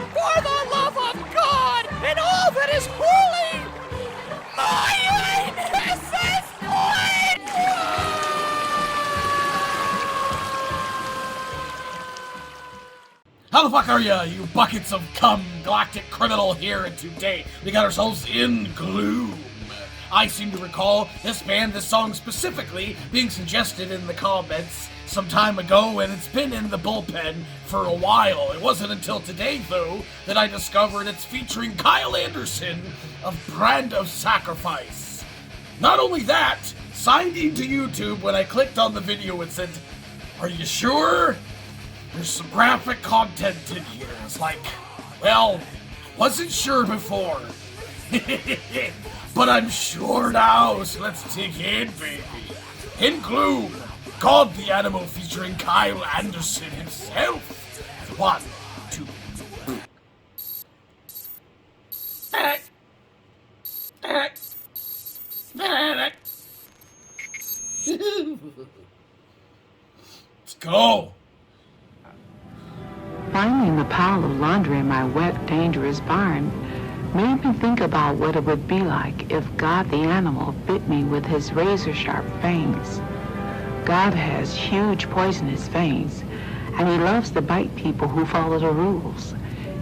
For the love of God and all that is holy, my anus is bleeding! How the fuck are ya, you buckets of cum, galactic criminal? Here and today we got ourselves in Gloom. I seem to recall this song specifically being suggested in the comments some time ago, and it's been in the bullpen for a while. It wasn't until today, though, that I discovered it's featuring Kyle Anderson of Brand of Sacrifice. Not only that, signed into YouTube, when I clicked on the video it said, "Are you sure? There's some graphic content in here." It's like, well, wasn't sure before. But I'm sure now, so let's dig in, baby. In Gloom, God the Animal featuring Kyle Anderson himself. 1, 2, 3. Let's go. Finding the pile of laundry in my wet, dangerous barn made me think about what it would be like if God the Animal bit me with his razor-sharp fangs. God has huge poisonous fangs, and he loves to bite people who follow the rules.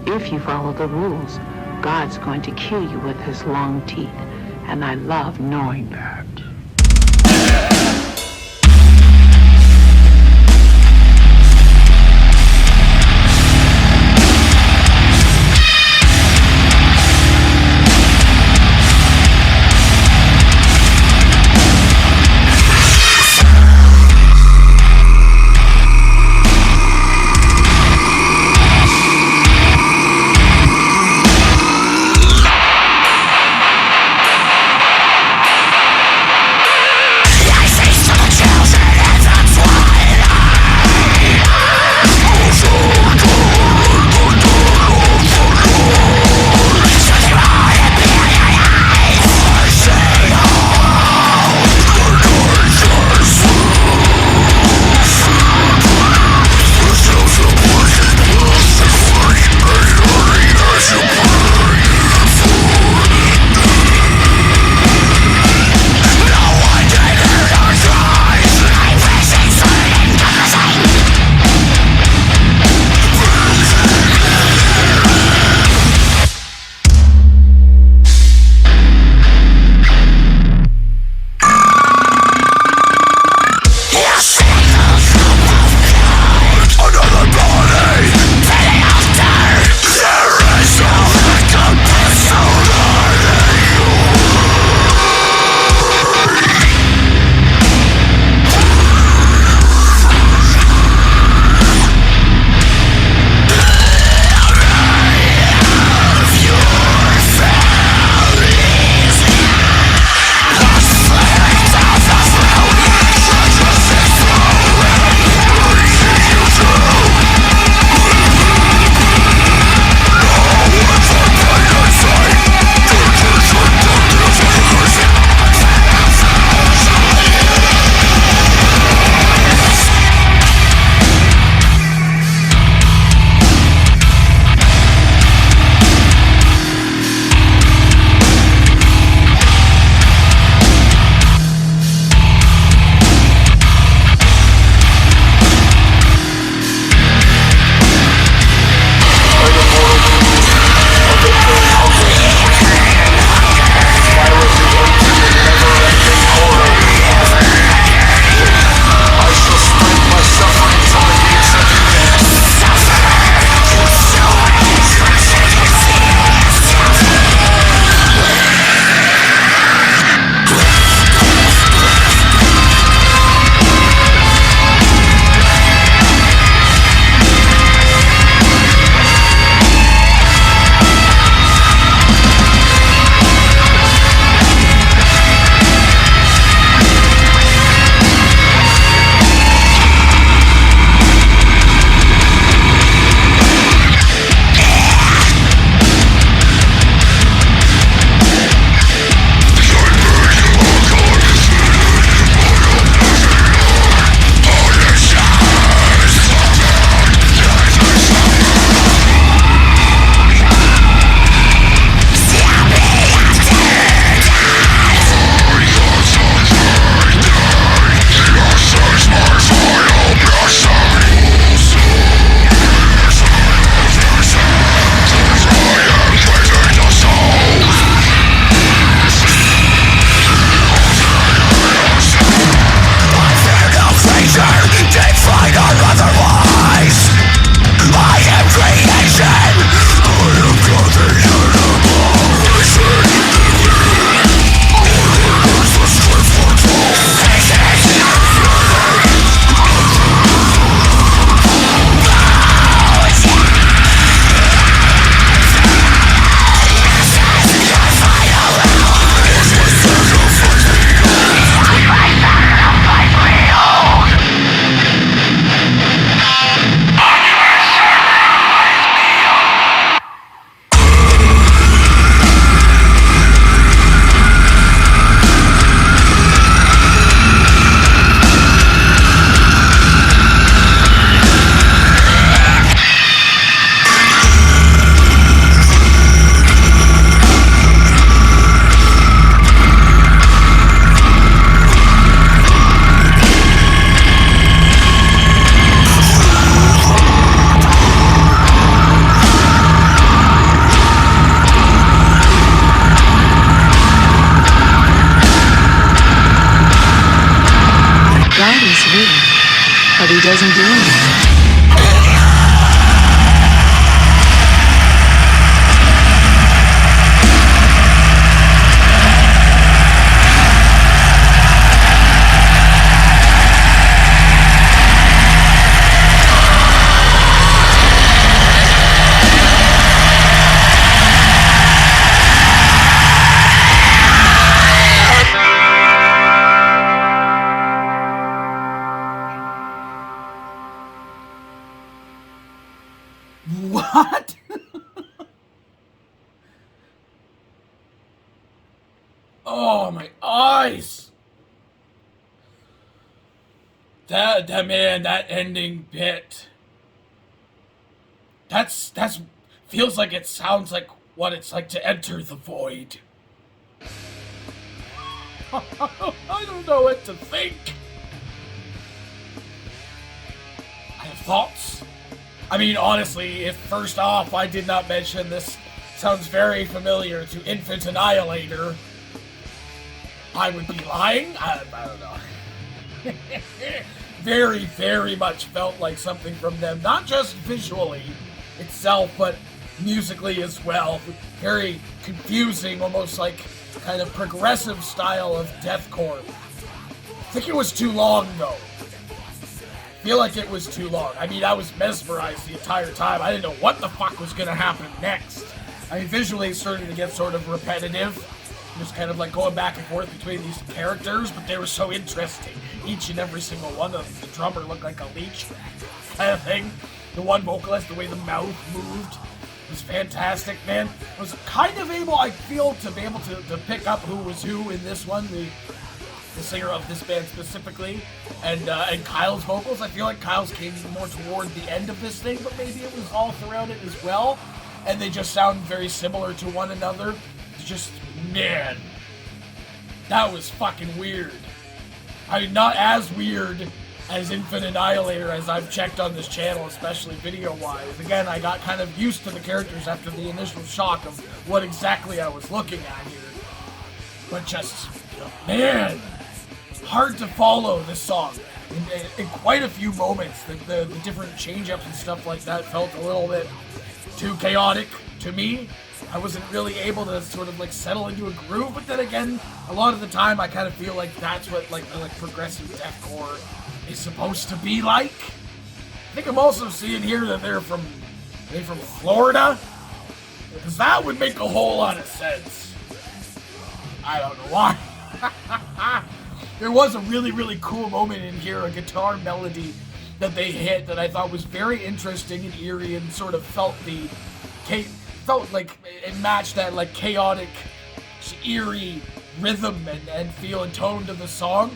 If you follow the rules, God's going to kill you with his long teeth, and I love knowing that. wasn't doing it. What? Oh, my eyes! That man, that ending bit. That's feels like it sounds like what it's like to enter the void. I don't know what to think. I have thoughts. I mean, honestly, if first off I did not mention this sounds very familiar to Infant Annihilator, I would be lying? I don't know. Very, very much felt like something from them, not just visually itself, but musically as well. Very confusing, almost like kind of progressive style of deathcore. I think it was too long, though. I feel like it was too long. I mean, I was mesmerized the entire time. I didn't know what the fuck was gonna happen next. I mean, visually it started to get sort of repetitive. Just kind of like going back and forth between these characters, but they were so interesting. Each and every single one of them. The drummer looked like a leech kind of thing. The one vocalist, the way the mouth moved was fantastic, man. I was kind of able, I feel, to be able to pick up who was who in this one. The singer of this band specifically, and Kyle's vocals. I feel like Kyle's came more toward the end of this thing, but maybe it was all throughout it as well. And they just sound very similar to one another. It's just, man, that was fucking weird. I mean, not as weird as Infant Annihilator as I've checked on this channel, especially video-wise. Again, I got kind of used to the characters after the initial shock of what exactly I was looking at here. But just, man, hard to follow this song. In quite a few moments, the different change-ups and stuff like that felt a little bit too chaotic to me. I wasn't really able to sort of like settle into a groove, but then again, a lot of the time I kind of feel like that's what like progressive deathcore is supposed to be like. I think I'm also seeing here that they're from Florida, because that would make a whole lot of sense. I don't know why. There was a really, really cool moment in here, a guitar melody that they hit that I thought was very interesting and eerie, and sort of felt like it matched that like chaotic, eerie rhythm and feel and tone to the song.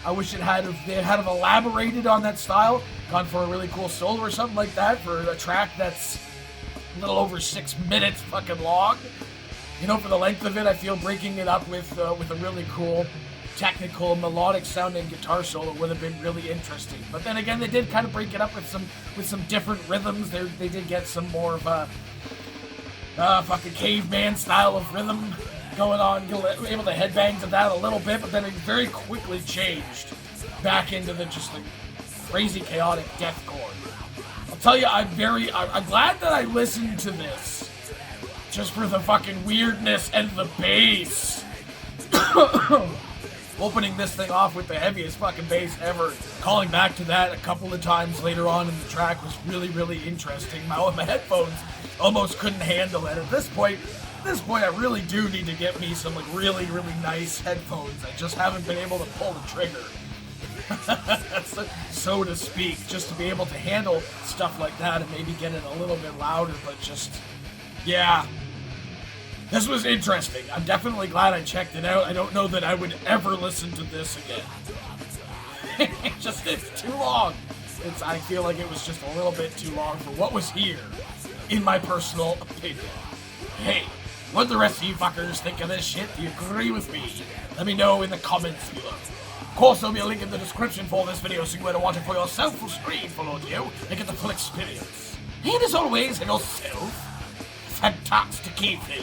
I wish they had have elaborated on that style, gone for a really cool solo or something like that for a track that's a little over 6 minutes fucking long. You know, for the length of it, I feel breaking it up with a really cool, technical, melodic sounding guitar solo would have been really interesting. But then again, they did kind of break it up with some different rhythms. They did get some more of a fucking caveman style of rhythm going on, able to headbang to that a little bit, but then it very quickly changed back into the just like crazy chaotic deathcore. I'll tell you, I'm glad that I listened to this just for the fucking weirdness and the bass. Opening this thing off with the heaviest fucking bass ever, calling back to that a couple of times later on in the track was really, really interesting. My headphones almost couldn't handle it. At this point, I really do need to get me some like really, really nice headphones. I just haven't been able to pull the trigger, so to speak, just to be able to handle stuff like that and maybe get it a little bit louder. But just, yeah. This was interesting. I'm definitely glad I checked it out. I don't know that I would ever listen to this again. It's too long. I feel like it was just a little bit too long for what was here, in my personal opinion. Hey, what do the rest of you fuckers think of this shit? Do you agree with me? Let me know in the comments below. Of course, there'll be a link in the description for this video so you can watch it for yourself full screen full audio and get the full experience. And as always, and yourself, fantastic evening.